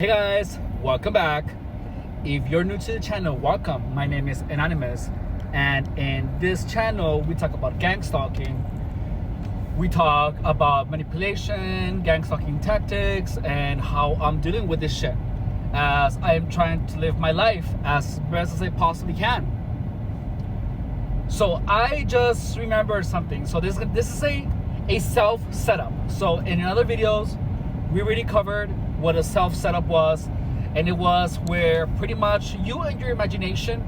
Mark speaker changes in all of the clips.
Speaker 1: Hey guys, welcome back. If you're new to the channel, welcome. My name is Anonymous, and in this channel we talk about gang stalking. We talk about manipulation, gang stalking tactics, and how I'm dealing with this shit as I am trying to live my life as best as I possibly can. So I just remembered something. So this is a self setup. So in other videos we already covered what a self setup was, and it was where pretty much you and your imagination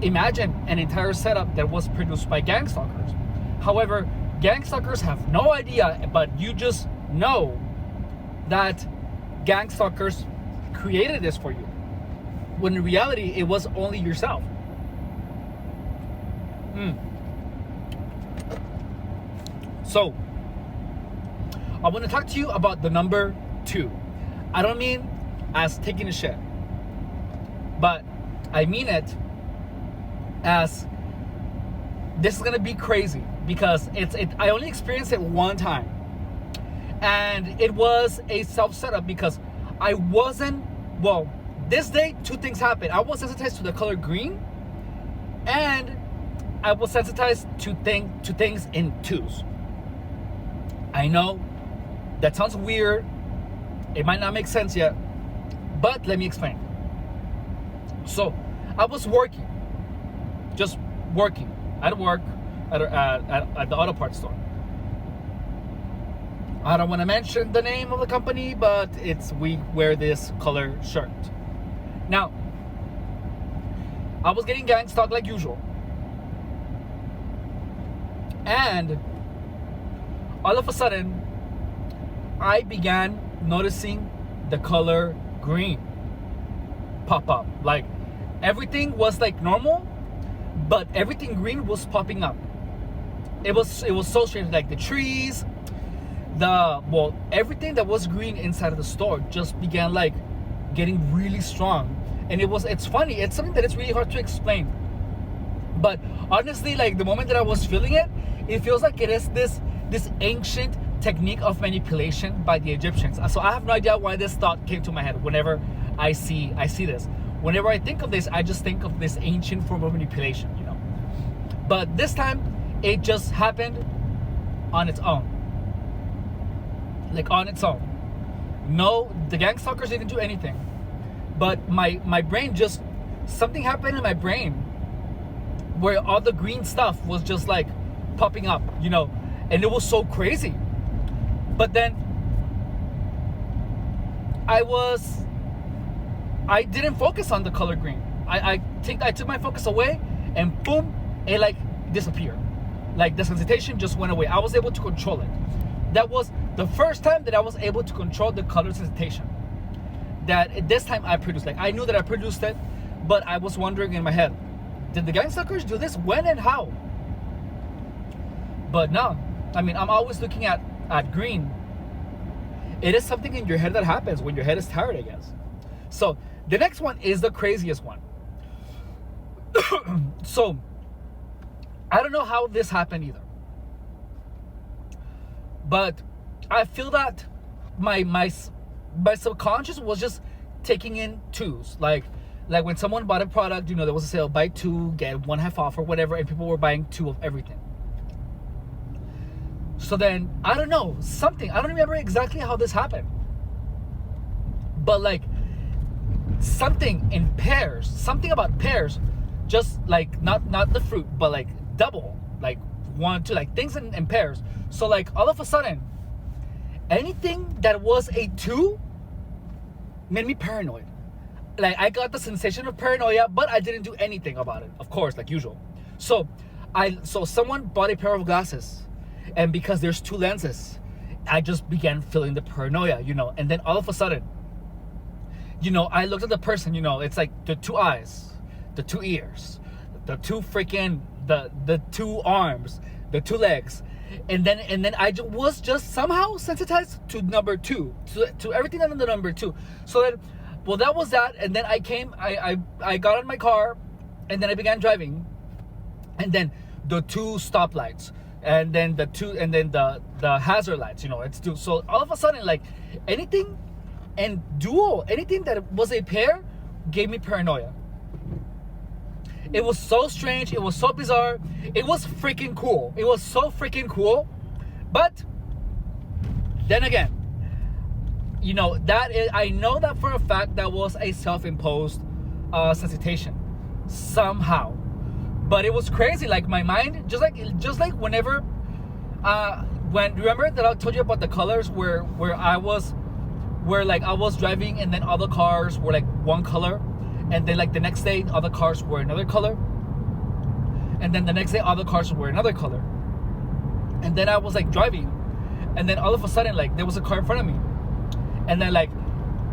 Speaker 1: imagine an entire setup that was produced by gang stalkers. However, gang stalkers have no idea, but you just know that gang stalkers created this for you, when in reality it was only yourself. So I want to talk to you about the number 2. I don't mean as taking a shit, but I mean it as this is gonna be crazy because I only experienced it one time, and it was a self setup because I wasn't this day 2 things happened. I was sensitized to the color green, and I was sensitized to things in 2's. I know that sounds weird. It might not make sense yet, but let me explain. So I was working, just working at work at the auto parts store. I don't want to mention the name of the company, but we wear this color shirt. Now, I was getting gang stalked like usual, and all of a sudden I began noticing the color green pop up. Like everything was like normal, but everything green was popping up. It was so strange. Like the trees, everything that was green inside of the store just began like getting really strong. And it's funny, it's something that it's really hard to explain, but honestly, like the moment that I was feeling it, it feels like it is this ancient technique of manipulation by the Egyptians. So I have no idea why this thought came to my head. Whenever I see this, whenever I think of this, I just think of this ancient form of manipulation, But this time, it just happened on its own. Like on its own. No, the gang stalkers didn't do anything. But my brain just, something happened in my brain where all the green stuff was just like popping up, and it was so crazy. But then I didn't focus on the color green. I took my focus away, and boom, it like disappeared. Like the sensation just went away. I was able to control it. That was the first time that I was able to control the color sensation. That this time I produced. Like I knew that I produced it, but I was wondering in my head, did the gang stalkers do this? When and how? But no, I mean, I'm always looking at green. It is something in your head that happens when your head is tired, I guess. So the next one is the craziest one. So I don't know how this happened either, but I feel that my subconscious was just taking in 2's. Like when someone bought a product, there was a sale, buy 2 get 1 half off or whatever, and people were buying 2 of everything. So then, I don't know, I don't remember exactly how this happened, but like something in pairs, something about pairs, just like not the fruit, but like double, like 1, 2, like things in pairs. So like all of a sudden, anything that was a 2 made me paranoid. Like I got the sensation of paranoia, but I didn't do anything about it, of course, like usual. So someone bought a pair of glasses, and because there's 2 lenses, I just began feeling the paranoia, and then all of a sudden, I looked at the person, it's like the 2 eyes, the 2 ears, the 2 freaking, the 2 arms, the 2 legs, and then I was just somehow sensitized to number 2, to everything under the number 2. So then, that was that, and then I got in my car, and then I began driving, and then the 2 stoplights, and then the hazard lights, it's 2. So all of a sudden, like anything And duo, anything that was a pair, gave me paranoia. It was so strange. It was so bizarre. It was freaking cool. It was so freaking cool. But then again, you know, I know that for a fact that was a self-imposed sensitization somehow. But it was crazy. Like my mind, just like whenever, remember that I told you about the colors where I was driving and then all the cars were like one color, and then like the next day all the cars were another color, and then the next day all the cars were another color, and then I was like driving, and then all of a sudden like there was a car in front of me, and then like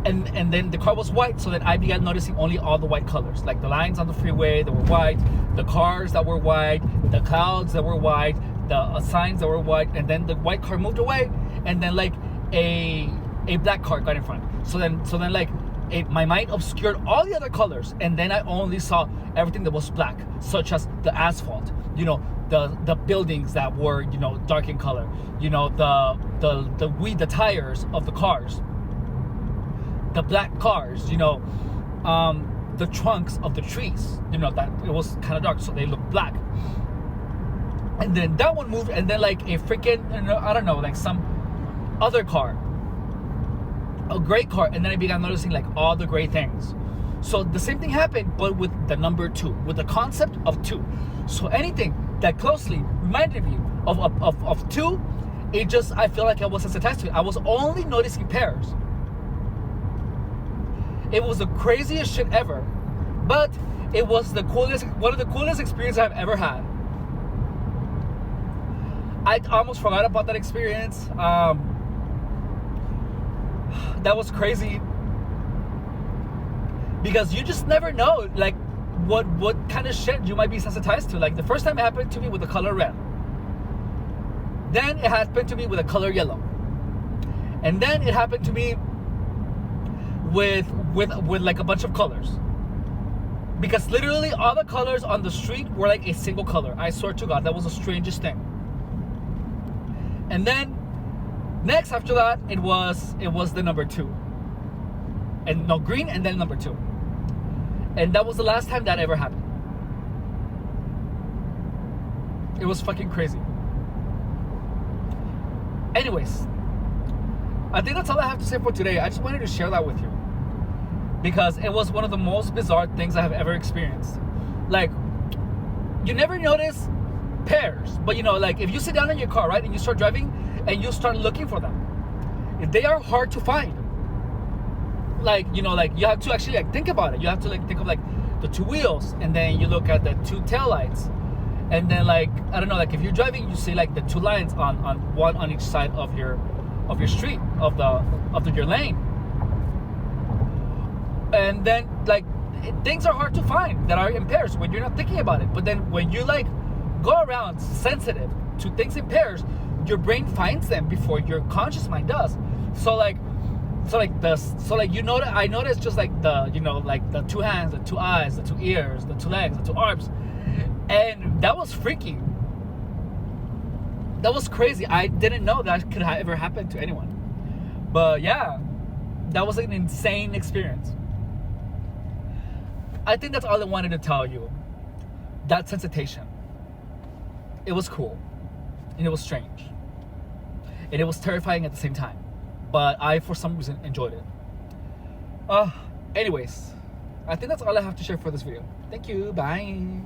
Speaker 1: and then the car was white, so then I began noticing only all the white colors, like the lines on the freeway that were white, the cars that were white, the clouds that were white, the signs that were white, and then the white car moved away, and then like a black car got in front. So then like my mind obscured all the other colors, and then I only saw everything that was black, such as the asphalt, you know, the buildings that were, you know, dark in color, you know, the tires of the cars, the black cars, you know, the trunks of the trees, you know, that it was kind of dark, so they looked black. And then that one moved, and then like a freaking, I don't know, like some other car, a gray car, and then I began noticing like all the gray things. So the same thing happened, but with the number 2, with the concept of 2. So anything that closely reminded me of 2, it just, I feel like I was sensitized to it. I was only noticing pairs. It was the craziest shit ever, but it was one of the coolest experiences I've ever had. I almost forgot about that experience. That was crazy, because you just never know like what kind of shit you might be sensitized to. Like the first time it happened to me with the color red, then it happened to me with the color yellow, and then it happened to me with like a bunch of colors, because literally all the colors on the street were like a single color. I swear to God, that was the strangest thing. And then next after that, it was the number 2, and no, green, and then number 2, and that was the last time that ever happened. It was fucking crazy. Anyways, I think that's all I have to say for today. I just wanted to share that with you, because it was one of the most bizarre things I have ever experienced. Like, you never notice pairs, but you know, like if you sit down in your car, right, and you start driving and you start looking for them, they are hard to find. Like, you know, like you have to actually like think about it. You have to like think of like the 2 wheels, and then you look at the 2 taillights, and then like, I don't know, like if you're driving, you see like the 2 lines on one on each side of your street, of your lane. And then like things are hard to find that are in pairs when you're not thinking about it. But then when you like go around sensitive to things in pairs, your brain finds them before your conscious mind does. I noticed just like the, you know, like the 2 hands, the 2 eyes, the 2 ears, the 2 legs, the 2 arms, and that was freaky. That was crazy. I didn't know that could ever happen to anyone. But yeah, that was an insane experience. I think that's all I wanted to tell you. That sensitization. It was cool, and it was strange, and it was terrifying at the same time, but I for some reason enjoyed it. Anyways, I think that's all I have to share for this video. Thank you, bye.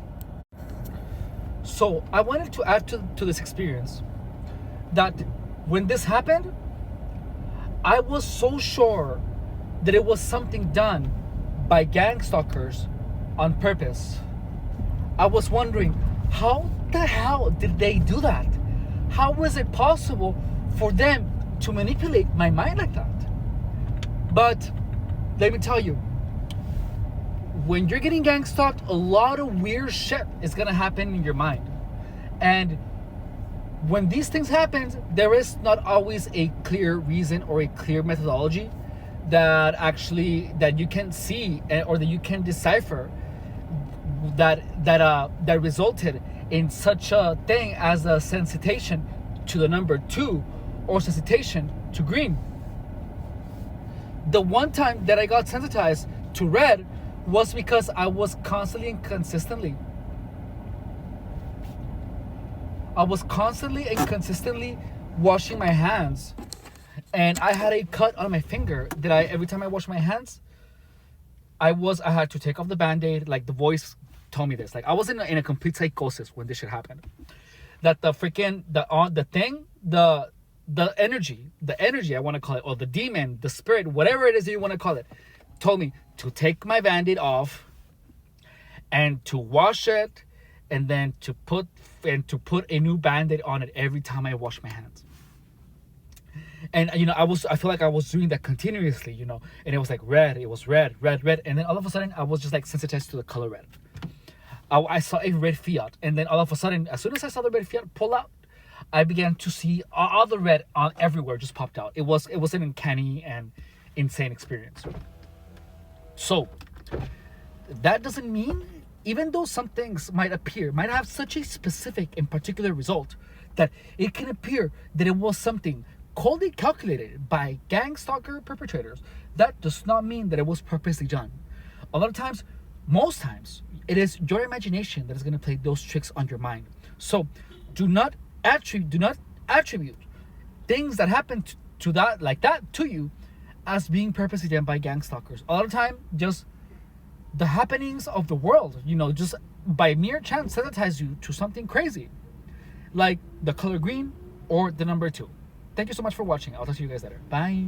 Speaker 1: So I wanted to add to this experience that when this happened, I was so sure that it was something done by gang stalkers on purpose. I was wondering, how the hell did they do that? How was it possible for them to manipulate my mind like that? But let me tell you, when you're getting gang stalked, a lot of weird shit is gonna happen in your mind. And when these things happen, there is not always a clear reason or a clear methodology that you can see or that you can decipher that resulted in such a thing as a sensitization to the number 2 or sensititation to green. The one time that I got sensitized to red was because I was constantly and consistently washing my hands, and I had a cut on my finger that every time I washed my hands, I had to take off the band-aid. Like, the voice told me this. Like, I was in a complete psychosis when this shit happened. That the freaking the energy I want to call it, or the demon, the spirit, whatever it is that you want to call it, told me to take my band-aid off and to wash it, and then to put a new band-aid on it every time I wash my hands. And I feel like I was doing that continuously, and it was like red, it was red, and then all of a sudden I was just like sensitized to the color red. I saw a red Fiat, and then all of a sudden, as soon as I saw the red Fiat pull out, I began to see all the red on everywhere just popped out. It was an uncanny and insane experience. So that doesn't mean, even though some things might have such a specific and particular result, that it can appear that it was something coldly calculated by gang stalker perpetrators, that does not mean that it was purposely done. A lot of times, most times, it is your imagination that is going to play those tricks on your mind. So do not attribute things that happen to that, like that, to you as being purposely done by gang stalkers. A lot of time, just the happenings of the world, just by mere chance sensitize you to something crazy, like the color green or the number 2. Thank you so much for watching. I'll talk to you guys later. Bye.